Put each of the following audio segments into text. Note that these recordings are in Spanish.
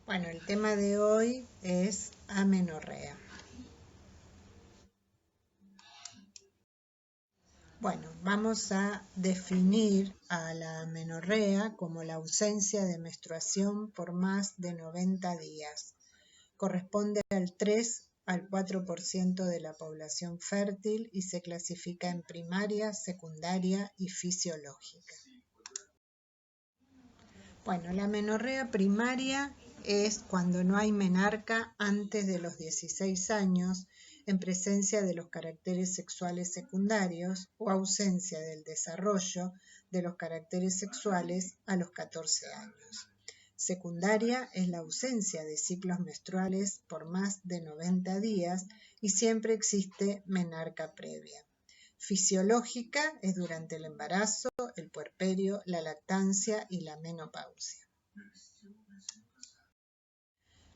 Bueno, el tema de hoy es amenorrea. Bueno, vamos a definir a la amenorrea como la ausencia de menstruación por más de 90 días. Corresponde al 3 al 4% de la población fértil y se clasifica en primaria, secundaria y fisiológica. Bueno, la amenorrea primaria es cuando no hay menarca antes de los 16 años en presencia de los caracteres sexuales secundarios o ausencia del desarrollo de los caracteres sexuales a los 14 años. Secundaria es la ausencia de ciclos menstruales por más de 90 días y siempre existe menarca previa. Fisiológica es durante el embarazo, el puerperio, la lactancia y la menopausia.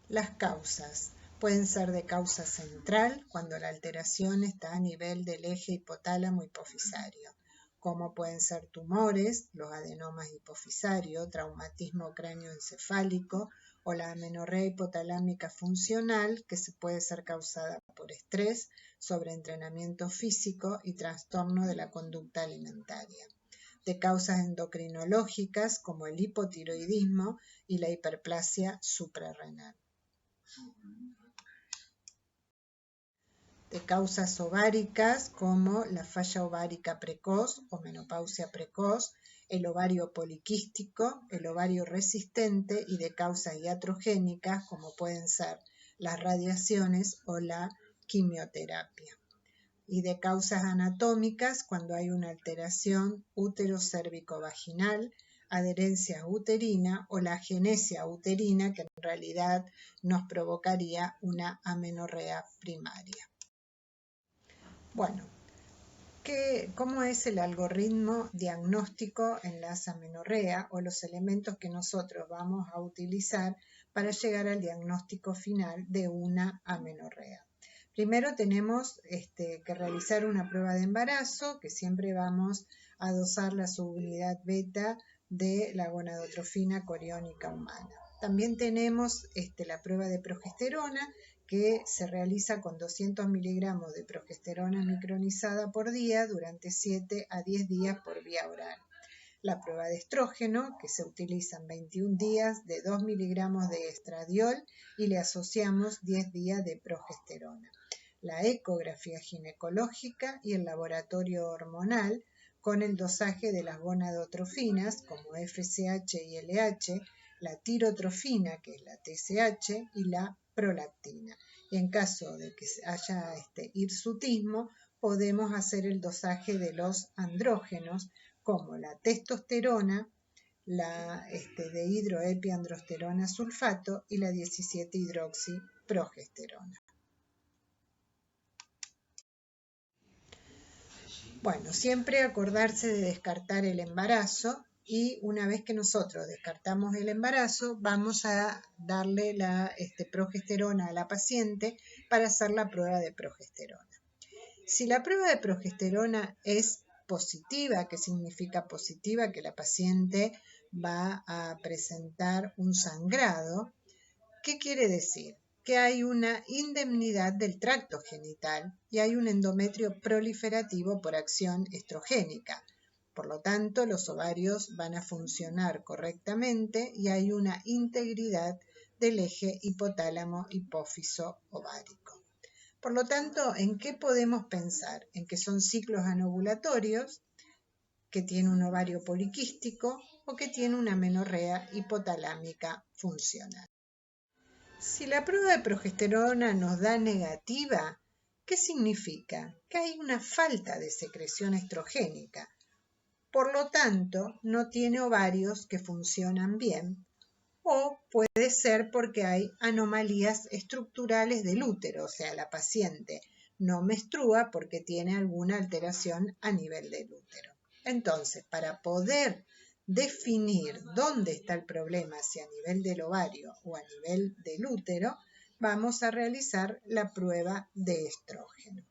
Las causas pueden ser de causa central cuando la alteración está a nivel del eje hipotálamo hipofisario, como pueden ser tumores, los adenomas hipofisario, traumatismo cráneoencefálico o la amenorrea hipotalámica funcional, que se puede ser causada por estrés, sobreentrenamiento físico y trastorno de la conducta alimentaria. De causas endocrinológicas como el hipotiroidismo y la hiperplasia suprarrenal. De causas ováricas como la falla ovárica precoz o menopausia precoz, el ovario poliquístico, el ovario resistente y de causas iatrogénicas como pueden ser las radiaciones o la quimioterapia. Y de causas anatómicas cuando hay una alteración útero-cérvico-vaginal, adherencia uterina o la agenesia uterina que en realidad nos provocaría una amenorrea primaria. Bueno, ¿cómo es el algoritmo diagnóstico en la amenorrea o los elementos que nosotros vamos a utilizar para llegar al diagnóstico final de una amenorrea? Primero tenemos que realizar una prueba de embarazo, que siempre vamos a dosar la subunidad beta de la gonadotrofina coriónica humana. También tenemos la prueba de progesterona, que se realiza con 200 miligramos de progesterona micronizada por día durante 7 a 10 días por vía oral. La prueba de estrógeno, que se utiliza en 21 días de 2 miligramos de estradiol y le asociamos 10 días de progesterona. La ecografía ginecológica y el laboratorio hormonal con el dosaje de las gonadotrofinas como FSH y LH, la tirotrofina, que es la TSH, y la prolactina. Y en caso de que haya hirsutismo, podemos hacer el dosaje de los andrógenos como la testosterona, la dehidroepiandrosterona sulfato y la 17-hidroxiprogesterona. Bueno, siempre acordarse de descartar el embarazo y una vez que nosotros descartamos el embarazo, vamos a darle la progesterona a la paciente para hacer la prueba de progesterona. Si la prueba de progesterona es positiva, ¿qué significa positiva? Que la paciente va a presentar un sangrado. ¿Qué quiere decir? Que hay una indemnidad del tracto genital y hay un endometrio proliferativo por acción estrogénica. Por lo tanto, los ovarios van a funcionar correctamente y hay una integridad del eje hipotálamo-hipófiso ovárico. Por lo tanto, ¿en qué podemos pensar? En que son ciclos anovulatorios, que tiene un ovario poliquístico o que tiene una amenorrea hipotalámica funcional. Si la prueba de progesterona nos da negativa, ¿qué significa? Que hay una falta de secreción estrogénica. Por lo tanto, no tiene ovarios que funcionan bien. O puede ser porque hay anomalías estructurales del útero, o sea, la paciente no menstrua porque tiene alguna alteración a nivel del útero. Entonces, para poder definir dónde está el problema, si a nivel del ovario o a nivel del útero, vamos a realizar la prueba de estrógeno.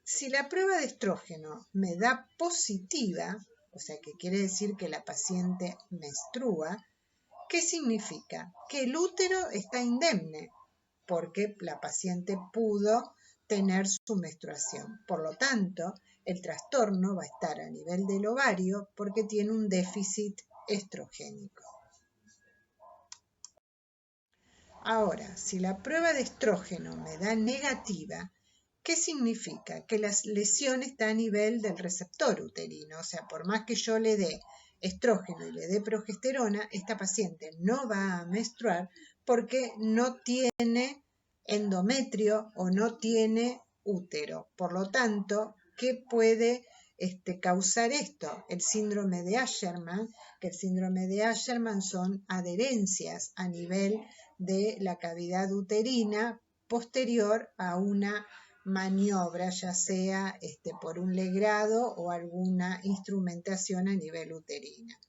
Si la prueba de estrógeno me da positiva, o sea que quiere decir que la paciente menstrua, ¿Qué significa? Que el útero está indemne porque la paciente pudo tener su menstruación. Por lo tanto, el trastorno va a estar a nivel del ovario porque tiene un déficit estrogénico. Ahora, si la prueba de estrógeno me da negativa, ¿qué significa? Que la lesión está a nivel del receptor uterino, o sea, por más que yo le dé estrógeno y le dé progesterona, esta paciente no va a menstruar porque no tiene endometrio o no tiene útero. Por lo tanto, ¿qué puede causar esto? El síndrome de Asherman, que el síndrome de Asherman son adherencias a nivel de la cavidad uterina posterior a una maniobra, ya sea por un legrado o alguna instrumentación a nivel uterina.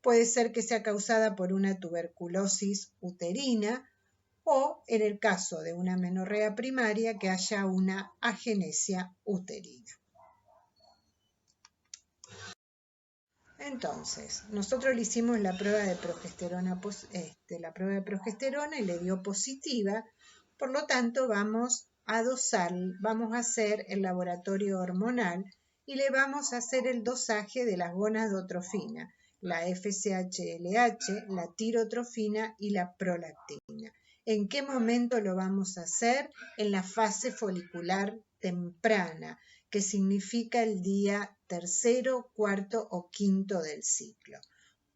Puede ser que sea causada por una tuberculosis uterina o, en el caso de una menorrea primaria, que haya una agenesia uterina. Entonces, nosotros le hicimos la prueba de progesterona, y le dio positiva, por lo tanto vamos a dosar, vamos a hacer el laboratorio hormonal y le vamos a hacer el dosaje de las gonadotrofina, la FSH-LH, la tirotrofina y la prolactina. ¿En qué momento lo vamos a hacer? En la fase folicular temprana, que significa el día tercero, cuarto o quinto del ciclo.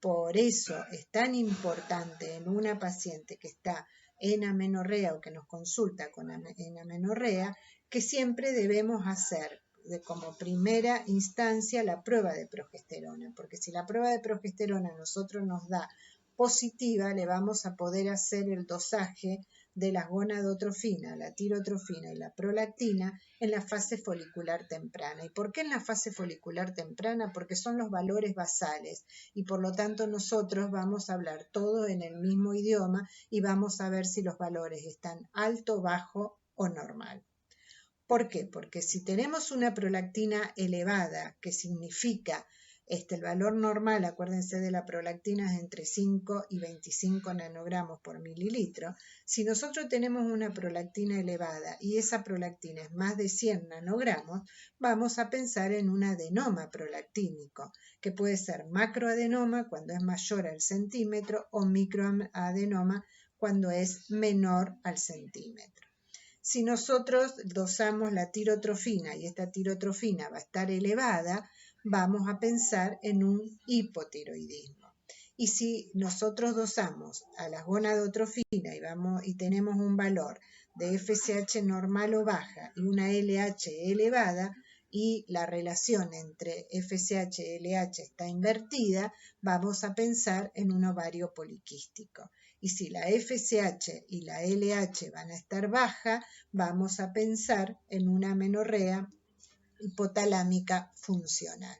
Por eso es tan importante en una paciente que está en amenorrea o que nos consulta en amenorrea, que siempre debemos hacer como primera instancia la prueba de progesterona, porque si la prueba de progesterona a nosotros nos da positiva, le vamos a poder hacer el dosaje de las gonadotrofina, la tirotrofina y la prolactina en la fase folicular temprana. ¿Y por qué en la fase folicular temprana? Porque son los valores basales y por lo tanto nosotros vamos a hablar todo en el mismo idioma y vamos a ver si los valores están alto, bajo o normal. ¿Por qué? Porque si tenemos una prolactina elevada, que significa el valor normal, acuérdense de la prolactina, es entre 5 y 25 nanogramos por mililitro. Si nosotros tenemos una prolactina elevada y esa prolactina es más de 100 nanogramos, vamos a pensar en un adenoma prolactínico, que puede ser macroadenoma cuando es mayor al centímetro o microadenoma cuando es menor al centímetro. Si nosotros dosamos la tirotrofina y esta tirotrofina va a estar elevada, vamos a pensar en un hipotiroidismo. Y si nosotros dosamos a la gonadotrofina y tenemos un valor de FSH normal o baja y una LH elevada, y la relación entre FSH y LH está invertida, vamos a pensar en un ovario poliquístico. Y si la FSH y la LH van a estar baja, vamos a pensar en una amenorrea hipotalámica funcional.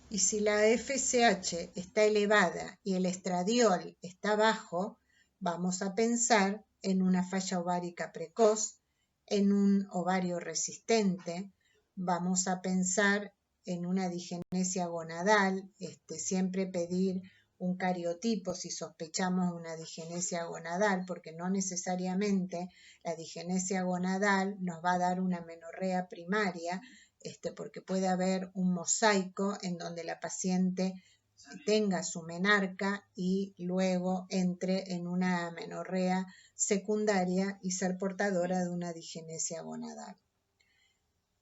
Y si la FSH está elevada y el estradiol está bajo, vamos a pensar en una falla ovárica precoz, en un ovario resistente, vamos a pensar en una digenesia gonadal, siempre pedir un cariotipo si sospechamos una digenesia gonadal, porque no necesariamente la digenesia gonadal nos va a dar una amenorrea primaria, porque puede haber un mosaico en donde la paciente tenga su menarca y luego entre en una amenorrea secundaria y ser portadora de una digenesia gonadal.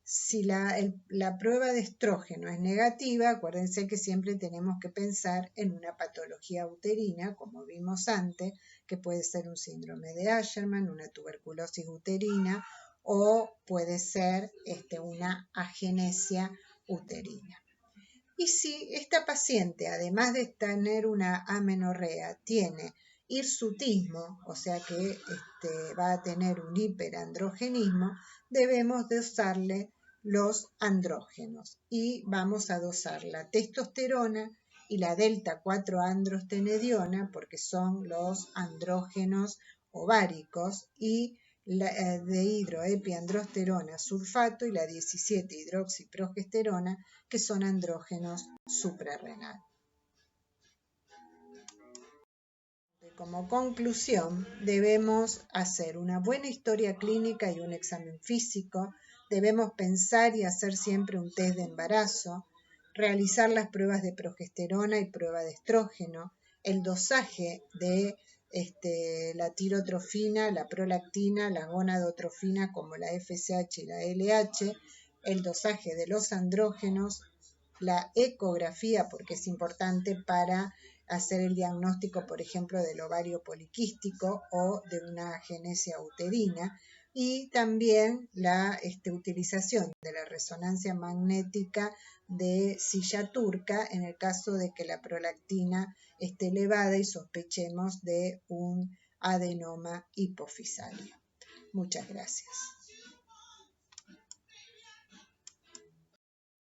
Si la prueba de estrógeno es negativa, acuérdense que siempre tenemos que pensar en una patología uterina, como vimos antes, que puede ser un síndrome de Asherman, una tuberculosis uterina o puede ser una agenesia uterina. Y si esta paciente, además de tener una amenorrea, tiene hirsutismo, o sea que va a tener un hiperandrogenismo, debemos dosarle los andrógenos y vamos a dosar la testosterona y la delta 4-androstenediona porque son los andrógenos ováricos y la dehidroepiandrosterona sulfato y la 17-hidroxiprogesterona que son andrógenos suprarrenal. Como conclusión, debemos hacer una buena historia clínica y un examen físico, debemos pensar y hacer siempre un test de embarazo, realizar las pruebas de progesterona y prueba de estrógeno, el dosaje de la tirotrofina, la prolactina, la gonadotrofina como la FSH y la LH, el dosaje de los andrógenos, la ecografía, porque es importante para hacer el diagnóstico, por ejemplo, del ovario poliquístico o de una agenesia uterina, y también la utilización de la resonancia magnética de silla turca en el caso de que la prolactina esté elevada y sospechemos de un adenoma hipofisario. Muchas gracias.